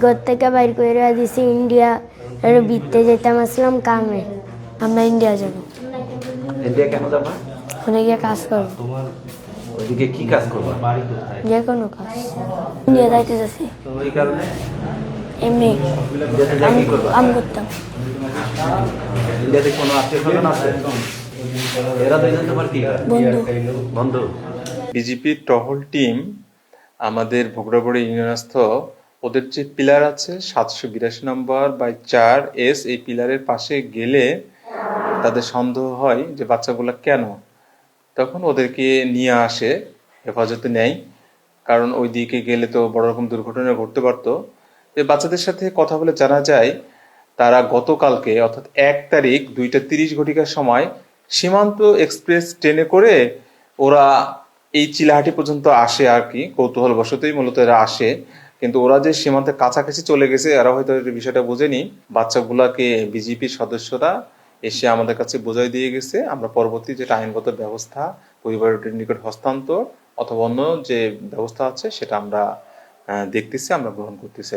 ঘর থেকে বাইর করে দিছি ইন্ডিয়া, আর বিতে যেতাম আসলাম কামে। আমরা ইন্ডিয়া যাব। ইন্ডিয়া কেন যাবা? ওখানে গিয়ে কাজ করবো। ওইদিকে কি কাজ করবা? যে কোনো কাজ। ইন্ডিয়া যাইতে যাচ্ছি এই কারণে এমনি ইন্ডিয়াতে যা কি করবা? কাম করতাম। ইন্ডিয়াতে কোনো আত্মীয়-স্বজন আছে? এরা দুইজন তোমার কি হয়? বন্ধু। বন্ধু। বিজেপির টহল টিম আমাদের ভোগড়াবড়ি ইউনিয়নস্থ ওদের যে পিলার আছে 782 নম্বর বাই 4S, এই পিলারের পাশে গেলে তাদের সন্দেহ হয় যে বাচ্চাগুলা কেন, তখন ওদেরকে নিয়ে আসে, হেফাজতে নেয়। কারণ ওই দিকে গেলে তো বড় রকম দুর্ঘটনা ঘটতে পারতো। এই বাচ্চাদের সাথে কথা বলে জানা যায় তারা গতকালকে অর্থাৎ 1 তারিখ 2:30 ঘটিকার সময় সীমান্ত এক্সপ্রেস ট্রেনে করে ওরা এই চিলাহাটি পর্যন্ত আসে আর কি, কৌতূহলবশতই মূলত এরা আসে। কিন্তু ওরা যে সীমান্তের কাছাকাছি চলে গেছে এরা হয়তো এই বিষয়টা বোঝেনি। বাচ্চাগুলাকে বিজেপির সদস্যরা এসে আমাদের কাছে বোঝাই দিয়ে গেছে। আমরা পরবর্তী যেটা আইনগত ব্যবস্থা, পরিবারের নিকট হস্তান্তর অথবা অন্য যে ব্যবস্থা আছে সেটা আমরা দেখতেছি, আমরা গ্রহণ করতেছি।